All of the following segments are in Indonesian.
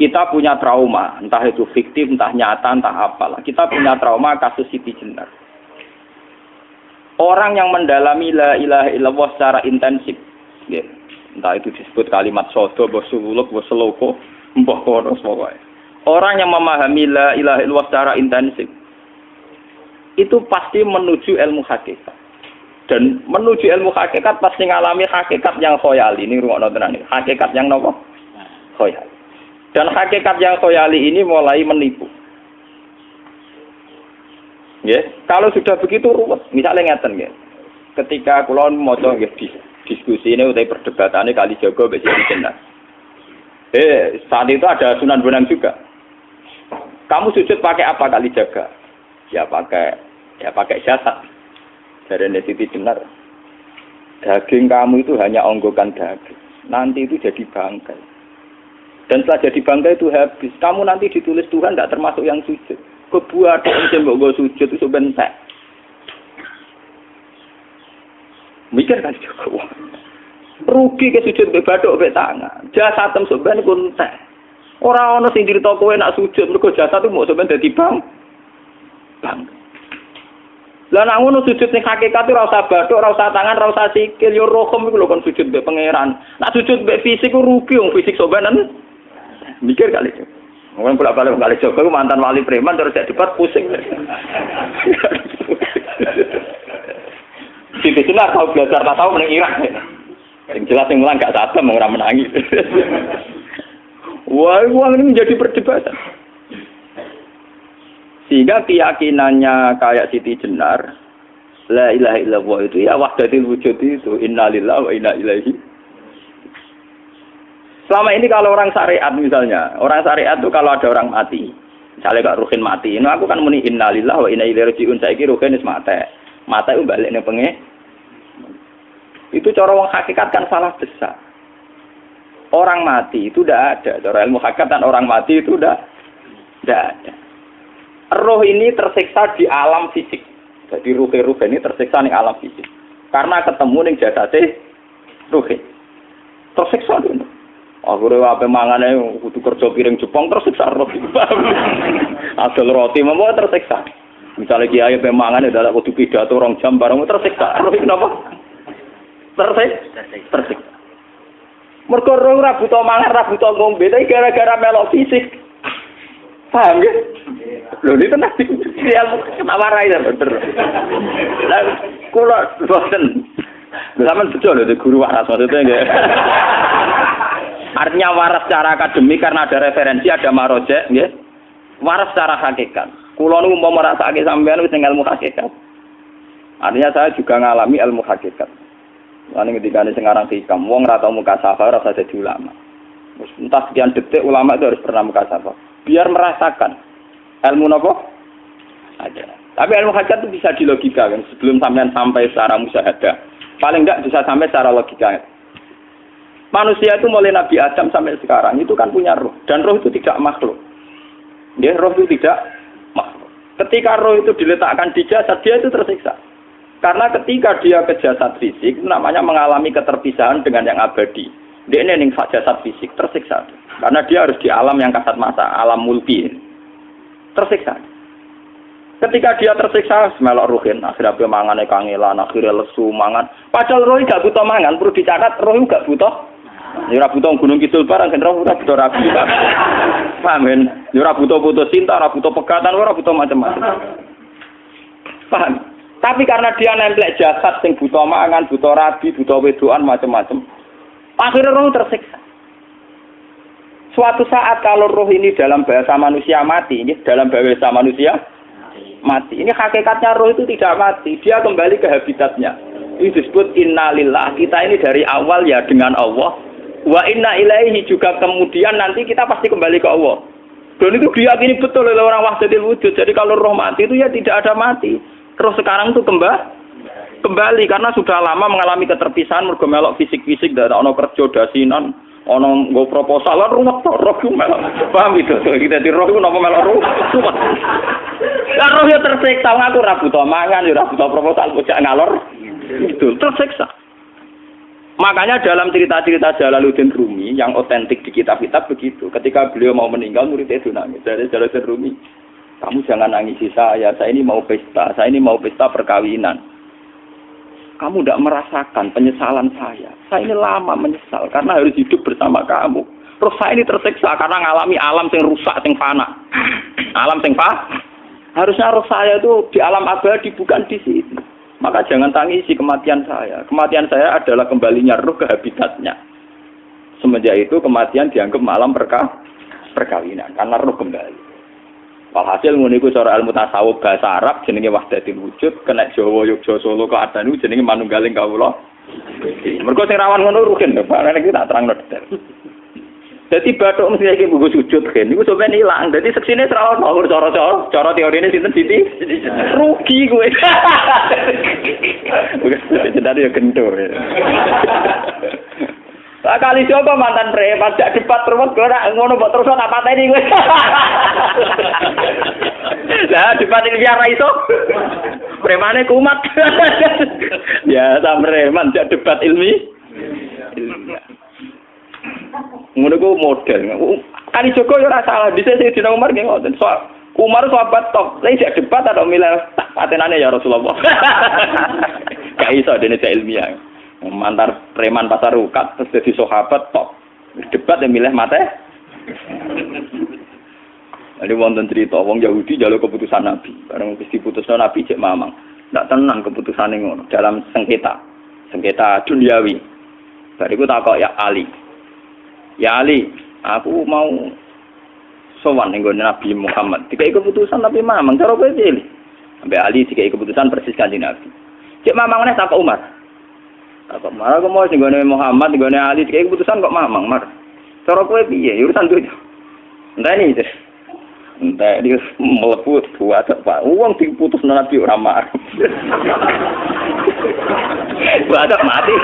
kita punya trauma, entah itu fiktif, entah nyata, entah apalah. Kita punya trauma kasus Siti Jenar. Orang yang mendalami la ilaha illallah secara intensif, ya, entah itu disebut kalimat sodo, bosuluk, boseloko, mbah kono semua. Orang yang memahami la ilaha illallah secara intensif, itu pasti menuju ilmu hakikat. Dan menuju ilmu hakikat pasti ngalami hakikat yang khoyali. Ini rungokno tenan iki. Hakikat yang nopo? Khoyali. Dan hakikat yang khoyali ini mulai menipu. Ya, kalau sudah begitu ruwet. Misalnya ngeten nggih. Ketika kula maca nggih diskusi ini utai perdebatannya kali jago mbek Siti Jenar. Saat itu ada Sunan Bonang juga. Kamu sujud pakai apa kali jaga? Ya pakai jasad. Dari Siti Jenar. Daging kamu itu hanya onggokan daging. Nanti itu jadi bangkai. Dan setelah jadi bangkai itu habis. Kamu nanti ditulis Tuhan tidak termasuk yang sujud. Kebuat yang mbok sujud itu bentek. Mikir kan juga. Rugi ke sujud mbek bathuk mbek tangan. Jasad tem sampean iku entek. Ora ana sing crita kowe nak sujud mergo jasad itu mbok sampean dadi bang. Lah nek ngono sujud sing hakikat ora usah bathuk, ora usah tangan, ora usah sikil, yo rohem iku lho kon sujud mbek pangeran. Nak sujud mbek fisik ku rugi wong fisik sampean. Mikir kali. Wong bolak-balik kali Joko mantan wali preman terus jadi debat pusing. Siti Jenar tahu belajar tak tahu meneng Irak. Yang jelas yang mulang gak satem ora menangi. Wah, uang ini menjadi perdebatan. Sehingga keyakinannya kayak Siti Jenar, la ilaha illallah itu ya wahdatul wujud itu, innalillahi wa inna ilaihi. Selama ini kalau orang syariat misalnya, orang syariat itu kalau ada orang mati, misalnya Kak Ruhin mati, ini aku kan muni innalillahi wa inna ilaihi raji'un, saiki Ruhin wis mati. Mati itu balik ning penge. Itu cara wong hakikat kan salah besar. Orang mati itu tidak ada. Cara ilmu hakikat dan orang mati itu tidak ada. Roh ini tersiksa di alam fisik. Jadi ruh ini tersiksa di alam fisik. Karena ketemu ning jasate ruh. Tersiksa dulu. Aku ora ape mangane kudu kerja piring Jepang tersiksa roh. Asal roti memang tersiksa. Misalnya kiai ape mangane dadak kudu pidato 2 jam bareng tersiksa. Roh kenapa? Tersiksa. Mergo roh ora butuh mangan, ora butuh ngombe, tapi gara-gara melok fisik. Paham ya? Lho ini tenang ketawarai ya bener. Lah kula boten. Sampeyan betul lho guru waras maksudnya nggih. Artinya waras secara akademik karena ada referensi, ada marojek, nggih. Waras secara hakikat. Kula niku umpama rasake sampean wis ilmu hakikat. Artinya saya juga ngalami ilmu hakikat. Lan ketika sing aran hikam, wong ora tau muka safar ora usah dadi ulama. Wis entah sekian detik ulama itu harus pernah muka safar. Biar merasakan ilmu napa? Ada. Tapi ilmu hakikat itu bisa dilogikakan sebelum sampean sampai secara musyahadah. Paling enggak bisa sampai secara logika. Manusia itu mulai Nabi Adam sampai sekarang itu kan punya roh. Dan roh itu tidak makhluk. Dia roh itu tidak makhluk. Ketika roh itu diletakkan di jasad, dia itu tersiksa. Karena ketika dia ke jasad fisik, namanya mengalami keterpisahan dengan yang abadi. Dia ini ning jasad fisik, tersiksa. Karena dia harus di alam yang kasat mata, alam mulki. Tersiksa. Ketika dia tersiksa, melok ruhin, akhirnya dia mangane kangelan, akhirnya lesu mangan. Padahal roh gak butuh mangan, perlu dicatat roh gak butuh. Ya ora butuh gunung kidul barang kan ora butuh rabi. Paham kan? Ya ora butuh putus cinta, ora butuh pegatan, ora butuh macam-macam. Paham? Tapi karena dia nemplek jasad sing butuh mangan, butuh rabi, butuh wedoan macam-macam. Akhirnya roh tersiksa. Suatu saat kalau roh ini dalam bahasa manusia mati, ini dalam bahasa manusia mati. Ini hakikatnya roh itu tidak mati, dia kembali ke habitatnya. Ini disebut innalillah. Kita ini dari awal ya dengan Allah. Wa inna ilaihi juga kemudian nanti kita pasti kembali ke Allah. Dan itu diyakini betul oleh orang wahdatul wujud. Jadi kalau roh mati itu ya tidak ada mati. Roh sekarang itu kembali karena sudah lama mengalami keterpisahan mergo melok fisik-fisik dan ono kerja dasinan, ono nggo proposal lan ruwet roh ku melok. Paham itu? Kita di roh ku napa melok roh. Lah roh ya tersiksa aku ora butuh mangan, ora butuh proposal bocah ngalor. Itu tersiksa. Makanya dalam cerita-cerita Jalaluddin Rumi yang otentik di kitab-kitab begitu. Ketika beliau mau meninggal, muridnya itu nangis. Dari Jalaluddin Rumi, kamu jangan nangisi saya ini mau pesta, perkawinan. Kamu tidak merasakan penyesalan saya ini lama menyesal karena harus hidup bersama kamu. Terus saya ini tersiksa karena ngalami alam yang rusak, yang fana. Alam yang fana. Harusnya roh saya itu di alam abadi, bukan di sini. Maka jangan tangisi kematian saya. Kematian saya adalah kembalinya roh ke habitatnya. Semenjak itu kematian dianggap malam perkawinan karena roh kembali. Walhasil ngono iku cara ilmu tasawuf bahasa Arab jenenge wahdatul wujud, kena Jawa Yogyakarta Solo kok adanu jenenge manunggaling kawula. Mergo sing rawan ngono rugen lho, Pak. Nek tak terangno detail. Dadi bathuk mesti iki buku sujud kan. Niku sampeyan ilang. Dadi seksine ora ono cara teorine sinten Siti? Rugi kowe. Bukan jadi ya kentur. Kali coba mantan preman jak debat terus kowe ora ngono mbok terus tak pateni kowe. Lah debat ini biar iso. Premane kumat. Ya sam preman jak debat ilmi. Ngono ku model. Kali Joko yo ora salah. Dhisik Sayyidina Umar nggih ngoten. Umar sahabat top. Lah isih debat atau milih patenane ya Rasulullah. Gak iso dene ilmiah. Mantar preman pasar rukat terus jadi sahabat top. Debat yang milih mate. Ada wonten cerita wong Yahudi njaluk keputusan Nabi. Bareng wis diputusno Nabi cek mamang. Ndak tenang keputusane ngono dalam sengketa duniawi. Bariku takok ya Ali. Ya Ali, aku mau sowan ning Nabi Muhammad. Dikai keputusan Nabi mamang cara kowe pilih. Sampai Ali dikai keputusan persis kanjeng Nabi. Cek mamang neh takok Umar. Takok Umar aku mau sing Muhammad, ning Ali dikai keputusan kok mamang, Mar. Cara kowe piye? Urusan dunya. Enteni iki. Entah dia meleput buat apa? Uang diputus Nabi ora marah. Buat mati.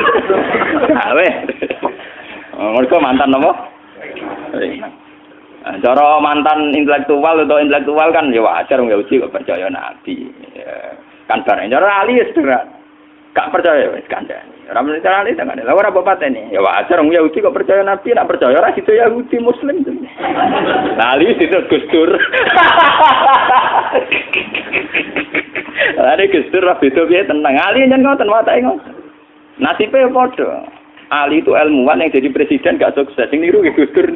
Gawe. Mereka mantan apa? Cara mantan intelektual atau intelektual kan ya wajar wong Yahudi kok percaya Nabi. Kan bareng cara Ali ya sederhana. Gak percaya wis kandhani. Ora mesti cara Ali tenan. Lah ora bapatene. Ya wajar wong Yahudi kok percaya Nabi, nek percaya ora situ Yahudi Muslim. Lah Ali situ Gus Dur. Ada Gus Dur itu piye tenang. Ali nyen ngoten watake ngoten. Nasibe padha. Ali itu ilmuwan yang jadi presiden gak sukses. Sing niru Gus Dur.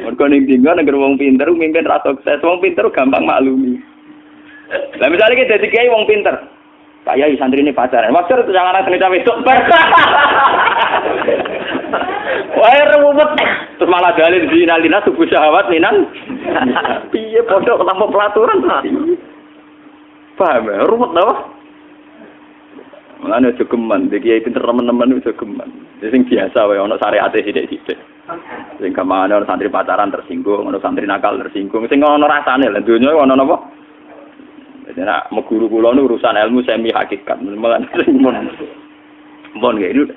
Mergo ning dinggo nek wong pinter mimpin ra sukses. Wong pinter gampang maklumi. Lah misalnya kita jadi kiai wong pinter. Kayak santri ini pacaran. Maksud itu jangan asli cawe itu. Wah ruwet. Terus malah dalil zinalina subuh syahwat minan. Piye pondok tanpa pelaturan. Paham ya? Ruwet tau. Mulane aja geman, iki kiai pinter teman-teman aja geman. Sing biasa wae ana syariate sithik-sithik. Sing kamane ana santri pacaran tersinggung, ana santri nakal tersinggung. Sing ana rasane lha donya ana napa? Nek meguru kula nu urusan ilmu semi hakikat. Mon gitu.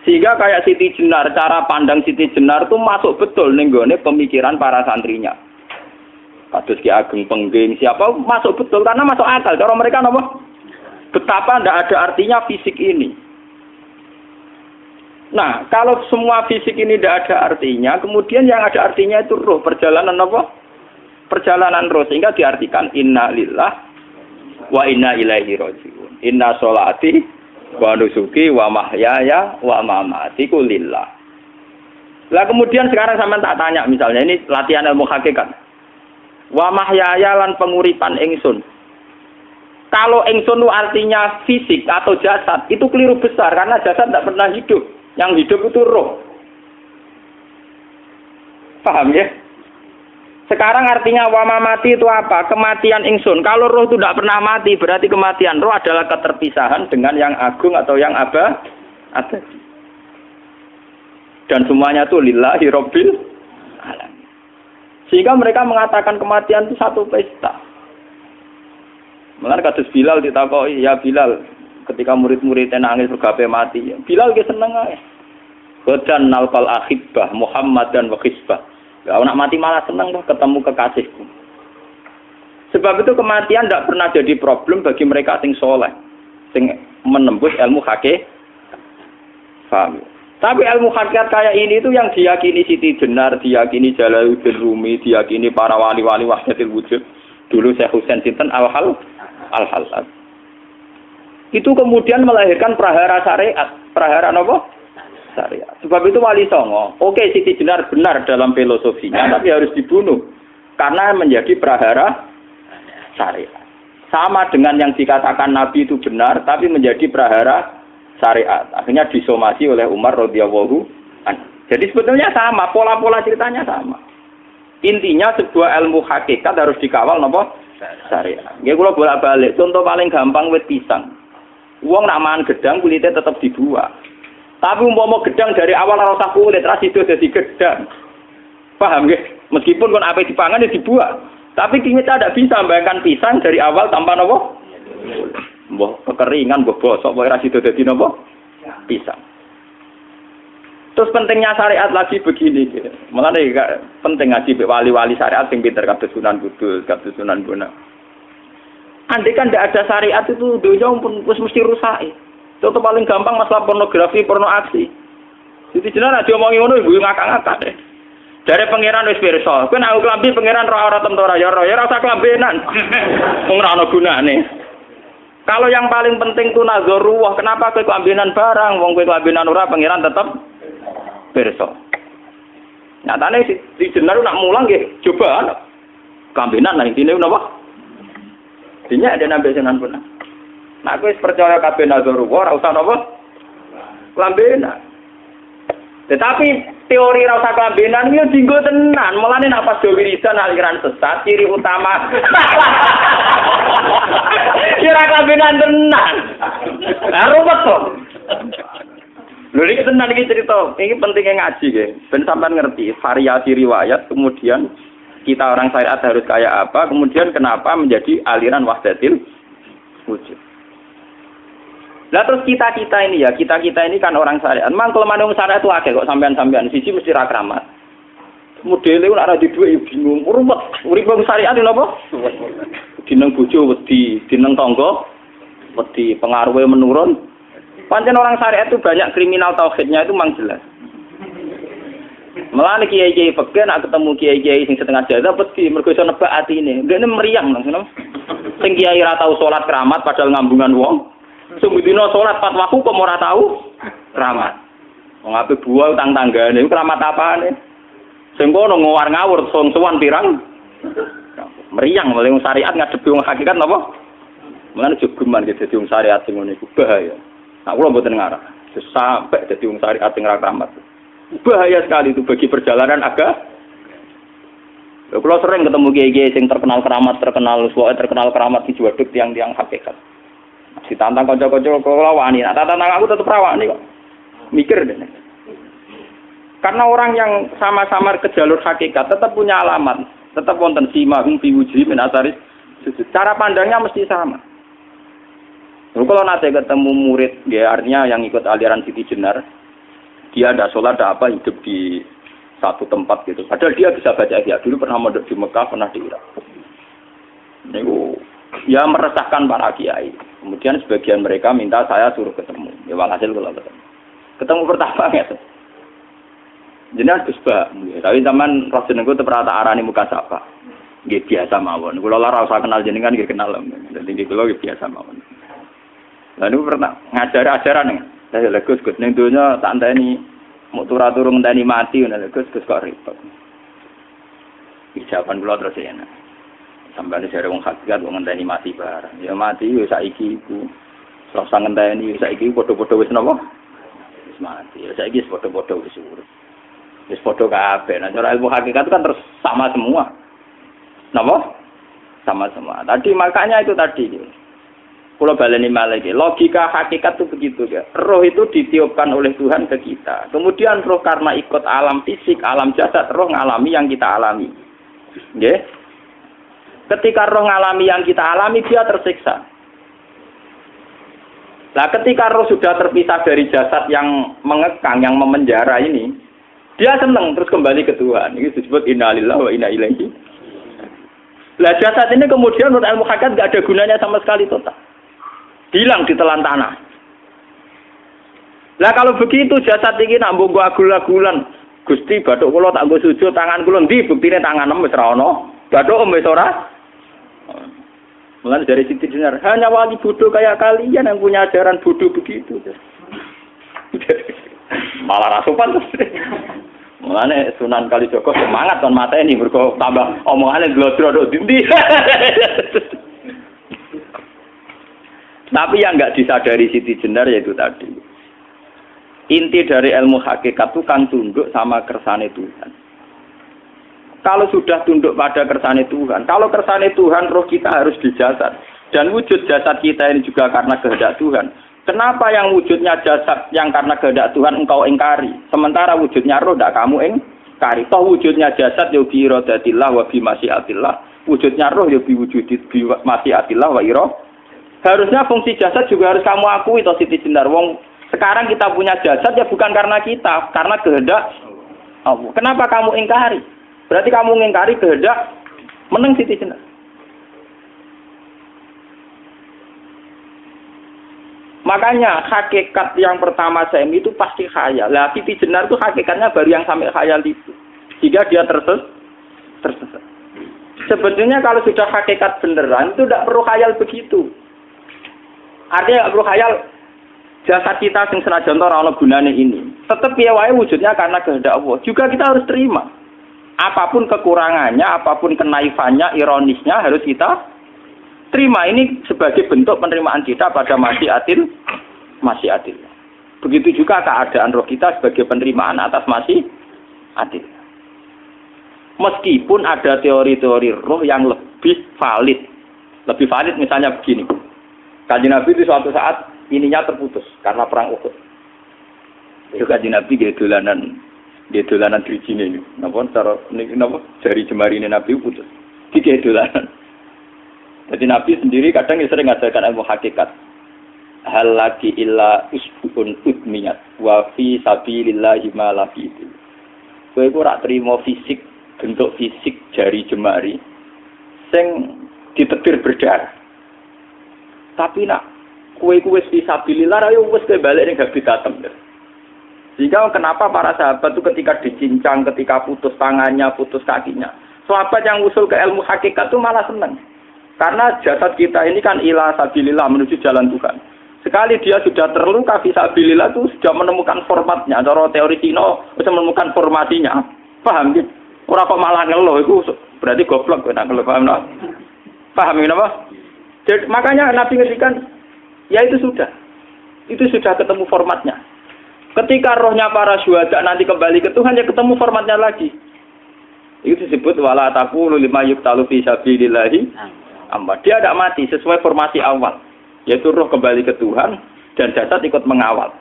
Sehingga kayak Siti Jenar, cara pandang Siti Jenar itu masuk betul ning gone pemikiran para santrinya. Kados Ki Ageng Pengging siapa masuk betul karena masuk akal. Cara mereka napa? Betapa tidak ada artinya fisik ini. Nah, kalau semua fisik ini tidak ada artinya, kemudian yang ada artinya itu roh, perjalanan apa? Perjalanan roh, sehingga diartikan inna lillah wa inna ilaihi raji'un. Inna sholati wa nusuki wa mahyaya wa mamati ku lillah. Lah kemudian sekarang sampean tak tanya misalnya, ini latihan ilmu hakikat. Wa mahyaya lan penguripan ingsun. Kalau ingsun itu artinya fisik atau jasad, itu keliru besar karena jasad tidak pernah hidup. Yang hidup itu roh. Paham ya? Sekarang artinya wama mati itu apa? Kematian ingsun. Kalau roh itu tidak pernah mati, berarti kematian roh adalah keterpisahan dengan yang agung atau yang abadi. Dan semuanya itu lillahi rabbil alamin. Sehingga mereka mengatakan kematian itu satu pesta. Mulane kados Bilal ditakoki, ya Bilal, ketika murid-muridnya nangis bergape mati, Bilal ge seneng ae. Godan nalqal ahibbah Muhammad dan wa hisbah. Ya anak mati malah seneng tuh ketemu kekasihku. Sebab itu kematian tidak pernah jadi problem bagi mereka sing soleh. sing menembus ilmu hakikat. Paham? Tapi ilmu hakikat kayak ini itu yang diyakini Siti Jenar, diyakini Jalaluddin Rumi, diyakini para wali-wali wahdatul wujud. Dulu Syekh Husain sinten Al-Halal. Itu kemudian melahirkan prahara syariat. Prahara apa? Syariat. Sebab itu Wali Songo, oke Siti Jenar benar dalam filosofinya, tapi harus dibunuh. Karena menjadi prahara syariat. Sama dengan yang dikatakan Nabi itu benar, tapi menjadi prahara syariat. Akhirnya disomasi oleh Umar radhiyallahu anhu. Jadi sebetulnya sama, pola-pola ceritanya sama. Intinya sebuah ilmu hakikat harus dikawal napa? Syariat. Nggih kula bolak-balik. Contoh paling gampang wit pisang. Wong nak mangan gedang kulitnya tetap dibuang. Tapi umpama gedang dari awal ora usah kulit, ra sido dadi gedang. Paham nggih? Meskipun kon ape dipangan ya dibuang. Tapi kita tidak bisa membayangkan pisang dari awal tanpa napa? Mbah kekeringan, mbah bosok, mbah ra sido dadi napa? Pisang. Terus pentingnya syariat lagi begini, gitu. Mulane penting ngaji wali-wali syariat sing pinter kados Sunan Kudus, kados Sunan Bonang. Andai kan tidak ada syariat itu dunia pun mesti rusak. Contoh paling gampang masalah pornografi, porno aksi. Jadi jenengan ada omongi ngono ibu ngakak-ngakak deh. Dari pangeran wis pirsa, kowe nek aku klambi pangeran ora tentu ora ya ora usah klambenan. Wong ora ana gunane. Kalau yang paling penting ku nazarullah, kenapa kowe klambenan barang, wong kowe klambenan ora pangeran tetep pirsa. Nyatane di jenar nak mulang nggih coba klambenan lah intine napa? Dinya ada nabi Sunan Bonang. Nah, aku percaya kabeh nazarullah ora usah napa? Klambenan. Tetapi teori ora usah klambenan iki dinggo tenan. Mulane nek pas wiridan aliran sesat ciri utama. Kira klambenan tenan. Lah ruwet to. Lho iki tenan iki cerita. Iki pentingnya ngaji nggih. Ben sampean ngerti variasi riwayat kemudian kita orang syariat harus kayak apa, kemudian kenapa menjadi aliran wahdatil wujud. Lah terus kita-kita ini ya, kita-kita ini kan orang syariat. Memang kelemahan orang syariat itu akeh kok sampean-sampean. Siji mesti ra kramat. Modele ora di dhuwit ya bingung. Ruwet. Urip wong syariat lho apa? Dineng bojo wedi, dineng tangga wedi, pengaruhe menurun. Pancen orang syariat itu banyak kriminal tauhidnya itu memang jelas. Mulane kiai-kiai fikih nek ketemu kiai-kiai sing setengah jadah wedi mergo iso nebak atine. Ndekne meriang langsung. Sing kiai ra tau salat keramat padahal ngambungan wong. Sumudina salat 4 waktu kok ora tau keramat. Wong ape buah utang tanggane iku keramat apane? Sing kono ngawur-ngawur sowan pirang. Meriang oleh wong syariat ngadepi wong hakikat napa? Mulane jogeman ge dadi wong syariat sing ngene iku bahaya. Nah kula mboten ngarah. Sampai dadi wong syariat sing ra keramat. Bahaya sekali itu bagi perjalanan agama. Kalau sering ketemu kiai-kiai yang terkenal keramat di Juwaduk tiang-tiang hakikat. Ditantang kanca-kanca kula wani, nah tantang aku tetep rawani kok. Mikir deh. Karena orang yang sama-sama ke jalur hakikat tetap punya alamat, tetap wonten simahum fi wujuhi min atsari sujud. Cara pandangnya mesti sama. Kalau nanti ketemu murid, ya artinya yang ikut aliran Siti Jenar, dia ada sholat, ada apa, hidup di satu tempat gitu. Padahal dia bisa baca ihya. Dulu pernah mondok di Mekah, pernah di Irak. Itu ya meresahkan para kiai. Kemudian sebagian mereka minta saya suruh ketemu. Ya walhasil kalau ketemu. Ketemu pertama gitu. Jenengan Gus Ba, tapi zaman roh jenengku terperata arani muka sapa. Nggih biasa mawon. Kula ora usah kenal jenengan nggih kenal. Dadi nggih kula biasa mawon. Lah niku pernah ngajari ajaran. Saya Gus ning donya tak enteni mau turu ngenteni mati ngono Gus kok repot. Jawaban kula terus enak. Sampai ada wong hakikat wong ngenteni mati barang. Ya mati wis saiki iku. Rasa ngenteni saiki padha-padha wis napa? Wis mati. Ya saiki wis padha-padha wis urip. Wis padha kabeh. Nah cara ilmu hakikat itu kan terus sama semua. Napa? Sama semua. Tadi makanya itu tadi. Kalau baleni malih logika hakikat itu begitu ya. Roh itu ditiupkan oleh Tuhan ke kita. Kemudian roh karena ikut alam fisik, alam jasad, roh ngalami yang kita alami. Nggih. Ketika roh ngalami yang kita alami dia tersiksa. Nah, ketika roh sudah terpisah dari jasad yang mengekang, yang memenjara ini, dia senang terus kembali ke Tuhan. Ini disebut innalillahi wa inna ilaihi. Lah jasad ini kemudian menurut ilmu hakikat enggak ada gunanya sama sekali total. hilang ditelan tanah. Lah kalau begitu jasad iki nak mbok agul-agulan, Gusti bathuk kula tak nggo sujud tangan kula ndi buktine tanganem wis ra ono. Bathuk wis ora. Mulane dari Siti Jenar, hanya wali bodoh kayak kalian yang punya ajaran bodoh begitu. Malah rasupan terus. Mulane Sunan Kalijaga semangat kon mateni mergo tambah omongane glodro nduk ndi. Tapi yang enggak disadari Siti Jenar yaitu tadi. Inti dari ilmu hakikat itu kan tunduk sama kersane Tuhan. Kalau sudah tunduk pada kersane Tuhan, kalau kersane Tuhan roh kita harus di jasad. Dan wujud jasad kita ini juga karena kehendak Tuhan. Kenapa yang wujudnya jasad yang karena kehendak Tuhan engkau ingkari? Sementara wujudnya roh tidak kamu ingkari. Toh wujudnya jasad ya bi iradatillah wa bi masyiatillah. Wujudnya roh ya bi wujudit bi masyiatillah wa ira. Harusnya fungsi jasad juga harus kamu akui toh Siti Jenar. Wong sekarang kita punya jasad ya bukan karena kita, karena kehendak Allah. Kenapa kamu ingkari? Berarti kamu ingkari kehendak meneng Siti Jenar. Makanya hakikat yang pertama saya itu pasti khayal. Lah Siti Jenar itu hakikatnya baru yang sampai khayal itu. Jika dia tersesat. Sebetulnya kalau sudah hakikat beneran itu tidak perlu khayal begitu. Artinya tidak perlu khayal jasad kita sing senajan ora ana gunane ini. Tetap piye wae wujudnya karena kehendak Allah. Juga kita harus terima. Apapun kekurangannya, apapun kenaifannya, ironisnya harus kita terima. Ini sebagai bentuk penerimaan kita pada masyiatil. Begitu juga keadaan roh kita sebagai penerimaan atas masyiatil. Meskipun ada teori-teori roh yang lebih valid. Lebih valid misalnya begini. Kanjeng Nabi itu suatu saat ininya terputus karena perang Uhud. Itu Kanjeng Nabi dia dolanan drijine ini. Napa cara napa jari jemarine Nabi putus. Iki dolanan. Jadi Nabi sendiri kadang sering ngajarkan ilmu hakikat. Hal lagi illa usbun udmiyat wa fi sabilillahi ma lafitu. Kowe ora trimo fisik, bentuk fisik jari jemari sing ditetir berdarah. Tapi nak kue fi sabilillah ayo wis balik ning habitatem. Sehingga kenapa para sahabat itu ketika dicincang, ketika putus tangannya, putus kakinya, sahabat yang usul ke ilmu hakikat itu malah senang. Karena jasad kita ini kan ila sabilillah menuju jalan Tuhan. Sekali dia sudah terluka fi sabilillah itu sudah menemukan formatnya. Cara teori Cina sudah menemukan formasinya. Paham gitu? Ora kok malah ngeluh itu berarti goblok kok nek ngeluh paham no? Paham napa? Jadi makanya Nabi ngendikan ya itu sudah ketemu formatnya. Ketika rohnya para syuhada nanti kembali ke Tuhan ya ketemu formatnya lagi. Itu disebut wala taqulu lima yuqtalu fi sabilillahi amma. Dia tidak mati sesuai formasi awal, yaitu roh kembali ke Tuhan dan jasad ikut mengawal.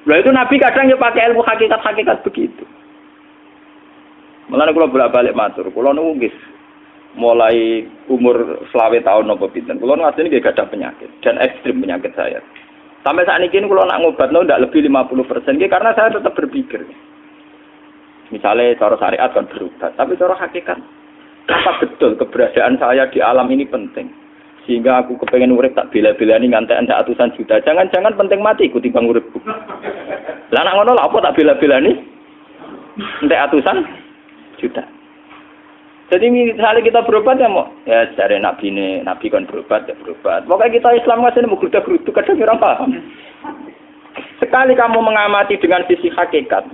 Nah itu Nabi kadang ya pakai ilmu hakikat begitu. Mulane kula bolak-balik matur, kula niku nggih mulai umur 20 tahun napa pinten. Kula ngasih nggih gadah penyakit dan ekstrim penyakit saya. Sampai saat ini kalau nak ngobatno ndak lebih 50% karena saya tetap berpikir. Misalnya cara syariat kan berobat, tapi cara hakikat apa betul keberadaan saya di alam ini penting. Sehingga aku kepengen urip tak bela-belani ngantek ndak atusan juta. Jangan-jangan penting mati ikut timbang uripku. Lah nak ngono lha apa tak bela-belani? Ndak atusan juta. Jadi misalnya kita berobat ya mau ya cari nabi kan berobat ya berobat. Pokoknya kita Islam nggak sih mau geruda-gerudu kadang orang paham. Sekali kamu mengamati dengan sisi hakikat,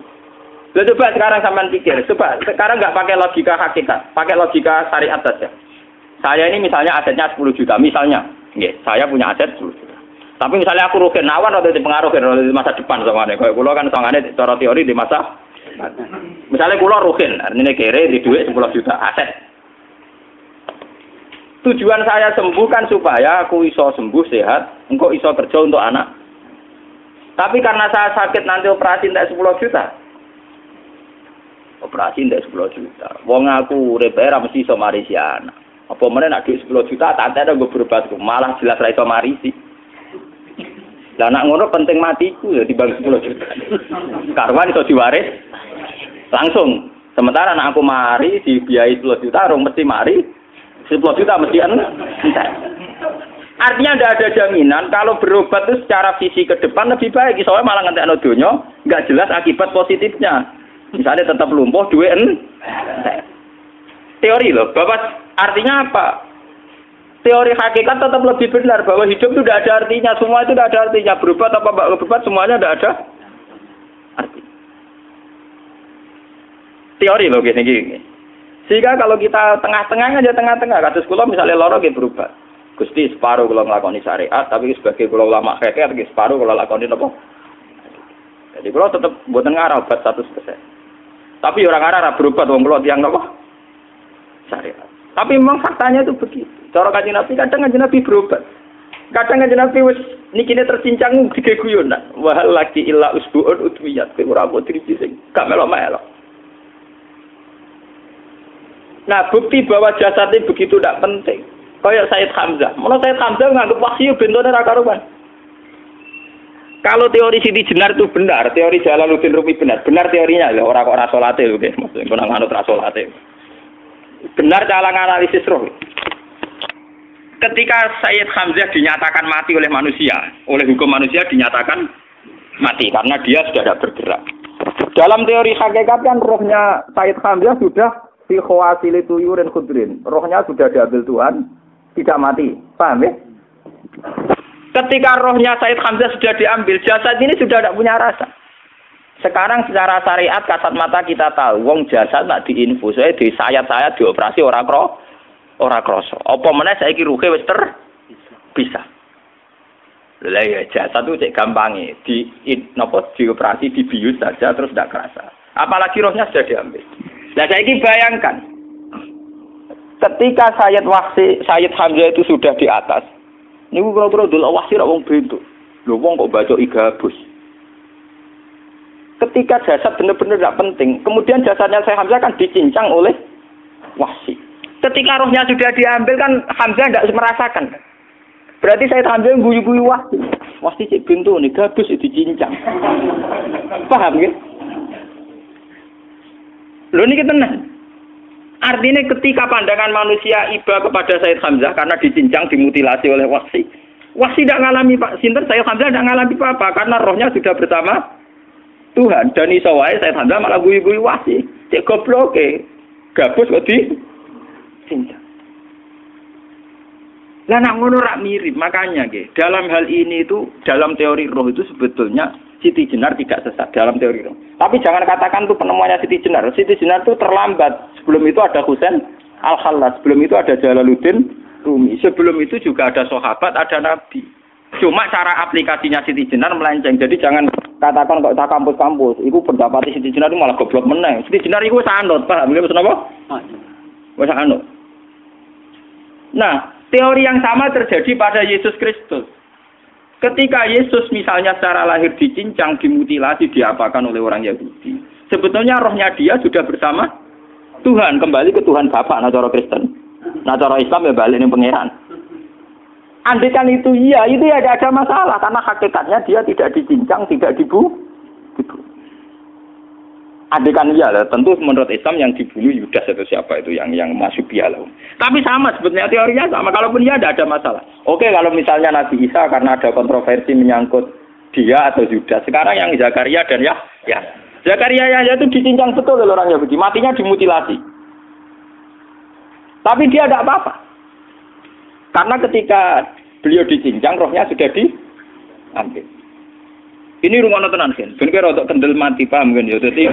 coba sekarang sampean pikir, coba sekarang nggak pakai logika hakikat, pakai logika syariat saja. Saya ini misalnya asetnya 10 juta, misalnya, saya punya aset 10 juta. Tapi misalnya aku rugi nawan atau dipengaruhi di masa depan sama nih, kalau pulau kan soalnya cara teori di masa misalnya kulo ruhin, artinya kere di duit 10 juta aset. Tujuan saya sembuh kan supaya aku iso sembuh sehat, engkau iso kerja untuk anak. Tapi karena saya sakit nanti operasi tidak 10 juta. Operasi tidak 10 juta. Wong aku repera mesti iso marisi anak. Apa meneh nak duit 10 juta tak ada gue berobat malah jelas ra iso marisi. Lah nak ngono penting matiku ya dibagi 10 juta. Karwan iso diwaris langsung. Sementara anak aku mari dibiayai 10 juta, orang mesti mari 10 juta mesti entek. Artinya tidak ada jaminan kalau berobat itu secara visi ke depan lebih baik. Soalnya malah ngentekno donya nggak jelas akibat positifnya. Misalnya tetap lumpuh duit teori loh. Bapak artinya apa? Teori hakikat tetap lebih benar bahwa hidup itu tidak ada artinya. Semua itu tidak ada artinya. Berobat apa enggak berobat semuanya tidak ada arti. Teori loh gini. Sehingga kalau kita tengah-tengah aja tengah-tengah. Kados kula misalnya loro nggih berobat. Gusti separuh kalau ngelakoni syariat, tapi sebagai kalau ulama kekeh, separuh kalau lakoni apa? Jadi kalau tetap buatan ngarah obat 100%. Tapi orang ngarah berobat, orang kalau tiang apa? Syariat. Tapi memang faktanya itu begitu. Cara Kanjeng Nabi kadang Kanjeng Nabi berobat. Kadang Kanjeng Nabi wis nikine tercincang dige guyonan. Wahal lagi illa usbuun udwiyat. Ora apa driji sing gak melok-melok. Nah, bukti bahwa jasad ini begitu tidak penting. Kayak Sayyid Hamzah. Menurut Sayyid Hamzah nganggep wahyu bentone ra karuan. Kalau teori Siti Jenar itu benar, teori Jalaluddin Rumi benar. Benar teorinya ya, ora kok ra salate lho nggih. Maksudnya kok nganut ra salate. Benar cara analisis roh. Ketika Sayyid Hamzah dinyatakan mati oleh manusia, oleh hukum manusia dinyatakan mati karena dia sudah tidak bergerak. Dalam teori hakikat kan rohnya Sayyid Hamzah sudah fi khawasili tuyurin khudrin. Rohnya sudah diambil Tuhan. Tidak mati, paham ya? Ketika rohnya Sayyid Hamzah sudah diambil, jasad ini sudah tidak punya rasa. Sekarang secara syariat kasat mata kita tahu, wong jasad nak diinfus, di sayat-sayat dioperasi ora kroso. Apa meneh saiki ruhe wis bisa. Lha ya jasad itu cek gampange, dioperasi dibius saja terus tidak kerasa. Apalagi rohnya sudah diambil. Nah saiki bayangkan. Ketika Sayyid Hamzah itu sudah di atas, niku kira-kira delok Wahsi ra wong bentuk. Lho wong kok baca igabus. Ketika jasad benar-benar tidak penting, kemudian jasadnya Sayyid Hamzah kan dicincang oleh Wahsi. Ketika rohnya sudah diambil kan Hamzah tidak merasakan. Berarti Sayyid Hamzah guyu-guyu Wahsi. Wahsi cek bentuk nih gabus dicincang. Paham ya? Lho niki tenan. Artinya ketika pandangan manusia iba kepada Sayyid Hamzah karena dicincang, dimutilasi oleh Wahsi. Wahsi tidak mengalami Pak Sinten, Sayyid Hamzah tidak mengalami apa-apa karena rohnya sudah bersama Tuhan. Dan iso wae Sayyid Hamzah malah guyu-guyu Wahsi. Cek goblok gabus kok dicincang. Lah nak ngono rak mirip, makanya dalam hal ini itu dalam teori roh itu sebetulnya Siti Jenar tidak sesat dalam teori roh. Tapi jangan katakan itu penemuannya Siti Jenar. Siti Jenar itu terlambat. Sebelum itu ada Husain Al-Khallas, sebelum itu ada Jalaluddin Rumi, sebelum itu juga ada sahabat, ada nabi. Cuma cara aplikasinya Siti Jenar melenceng. Jadi jangan katakan kok tak kampus-kampus, itu pendapat Siti Jenar itu malah goblok meneng. Siti Jenar itu wis anut, paham nggih maksud apa? Wis anut. Nah, teori yang sama terjadi pada Yesus Kristus. Ketika Yesus misalnya secara lahir dicincang, dimutilasi, diapakan oleh orang Yahudi. Sebetulnya rohnya dia sudah bersama Tuhan, kembali ke Tuhan Bapa, nah cara Kristen. Nah cara Islam ya balik ning pangeran. Andaikan itu iya, itu ya tidak ada masalah karena hakikatnya dia tidak dicincang, tidak dibunuh. Andaikan iya lah, tentu menurut Islam yang dibunuh Yudas atau siapa itu yang masuk bialah. Tapi sama sebetulnya teorinya sama, kalaupun iya tidak ada masalah. Oke, kalau misalnya Nabi Isa karena ada kontroversi menyangkut dia atau Yudas. Sekarang yang Zakaria dan ya. Zakaria Yahya itu dicincang betul oleh orang Yahudi, matinya dimutilasi. Tapi dia tidak apa-apa. Karena ketika beliau dicincang, rohnya sudah diambil. Ini rumah tenan kan. Ben kira untuk kendel mati paham kan ya. Dadi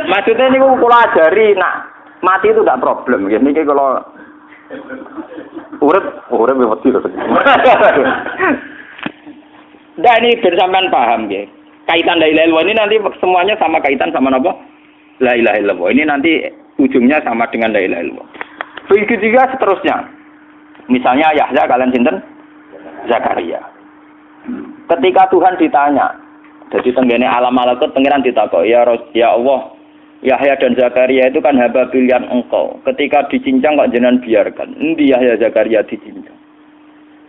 maksudnya niku kula ajari nak mati itu tidak problem nggih. Niki kalau urip wedi lho. Nah ini bersamaan paham nggih. Kaitan la ilaha illallah ini nanti semuanya sama kaitan sama apa? La ilaha illallah. Ini nanti ujungnya sama dengan la ilaha illallah. Begitu juga seterusnya. Misalnya Yahya kalian sinten? Zakaria. Ketika Tuhan ditanya, jadi tenggene alam malakut pengiran ditakok, ya Allah, Yahya dan Zakaria itu kan hamba pilihan engkau. Ketika dicincang kok jenengan biarkan. Endi Yahya Zakaria dicincang?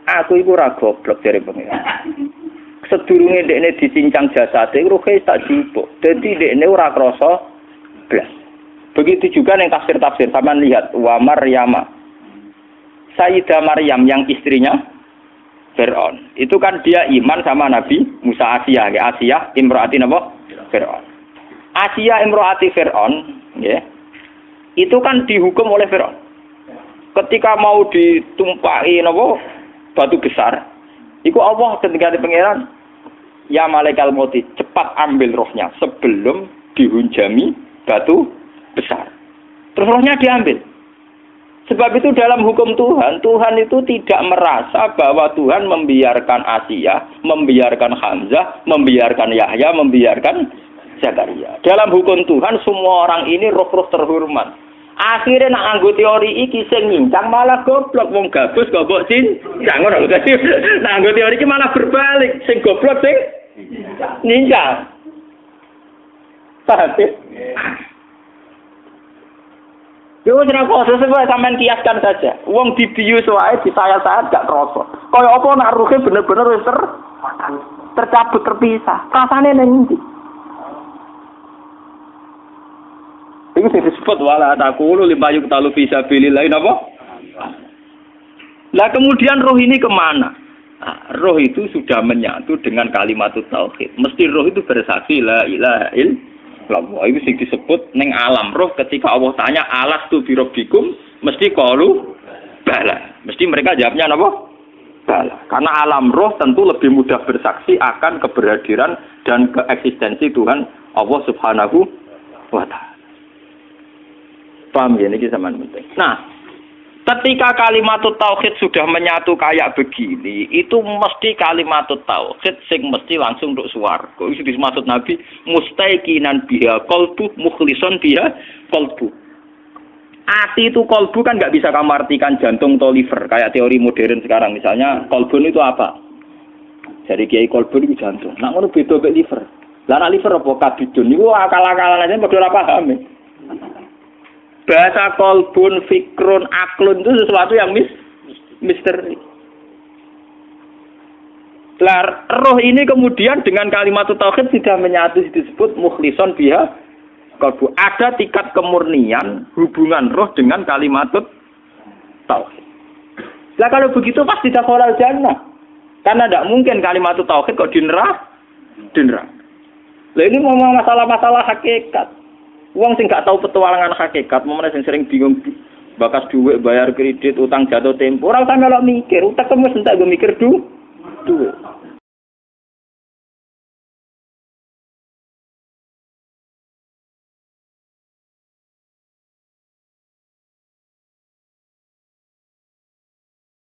Aku iku ora goblok dari pengiran. Sedurunge dekne dicincang jasate ruhe tak jupuk. Dadi dekne ora krasa blas. Begitu juga ning tafsir-tafsir sampean lihat wa Maryama Sayyidah Maryam yang istrinya Fir'aun. Itu kan dia iman sama Nabi Musa. Asiyah, ya Asiyah imro'ati napa? Fir'aun. Asiyah imro'ati Fir'aun, ya. Itu kan dihukum oleh Fir'aun. Ketika mau ditumpahi napa? Batu besar. Iku Allah ketika di pangeran, ya malaikat mauti, cepat ambil rohnya sebelum dihunjami batu besar. Terus rohnya diambil. Sebab itu dalam hukum Tuhan, Tuhan itu tidak merasa bahwa Tuhan membiarkan Asiyah, membiarkan Hamzah, membiarkan Yahya, membiarkan Zakaria. Dalam hukum Tuhan, semua orang ini roh-roh terhormat. Akhirnya nak anggo teori iki sing nyincang malah goblok, wong gabus goblok cincang ngono dadi. Nak anggo teori iki malah berbalik, sing goblok sing nyincang. Paham? Yo ora kok sesuai sampean kiaskan saja. Wong dibius wae disayat-sayat gak krasa. Kaya apa nak ruhe bener-bener wis tercabut terpisah. Rasane ning ndi? Itu disebut wala taqulu lima yuqtalu fi sabilillah napa? Lah kemudian roh ini kemana? Nah, roh itu sudah menyatu dengan kalimat tauhid. Mesti roh itu bersaksi la ilaha illallah. Itu sing disebut ning alam roh ketika Allah tanya alastu bi rabbikum mesti qalu bala. Mesti mereka jawabnya napa? Bala. Karena alam roh tentu lebih mudah bersaksi akan keberhadiran dan keeksistensi Tuhan Allah Subhanahu wa taala. Paham ya, ini sama penting. Nah, ketika kalimat tauhid sudah menyatu kayak begini, itu mesti kalimat tauhid sing mesti langsung untuk swarga. Itu dimaksud Nabi mustaiqinan biha qalbu mukhlishon biha qalbu. Ati itu qalbu kan nggak bisa kamu artikan jantung atau liver kayak teori modern sekarang. Misalnya qalbun itu apa? Jadi kiai qalbun itu jantung. Nah, ngono beda mek liver. Lah liver apa kabidun niku akal-akalan aja padha ora paham. Bahasa kolbun, fikrun, aklun itu sesuatu yang misteri. Roh ini kemudian dengan kalimat tauhid sudah menyatu disebut mukhlishon biha kolbu. Ada tingkat kemurnian hubungan roh dengan kalimat tauhid. Lah kalau begitu pasti dakhalal jannah. Karena tidak mungkin kalimat tauhid kok dineraka. Lah ini mau masalah-masalah hakikat. Wong sing gak tahu petualangan hakikat, momene sing sering bingung bakas dhuwit, bayar kredit, utang jatuh tempo. Ora usah melok mikir, utek wis entek go mikir dhuwit.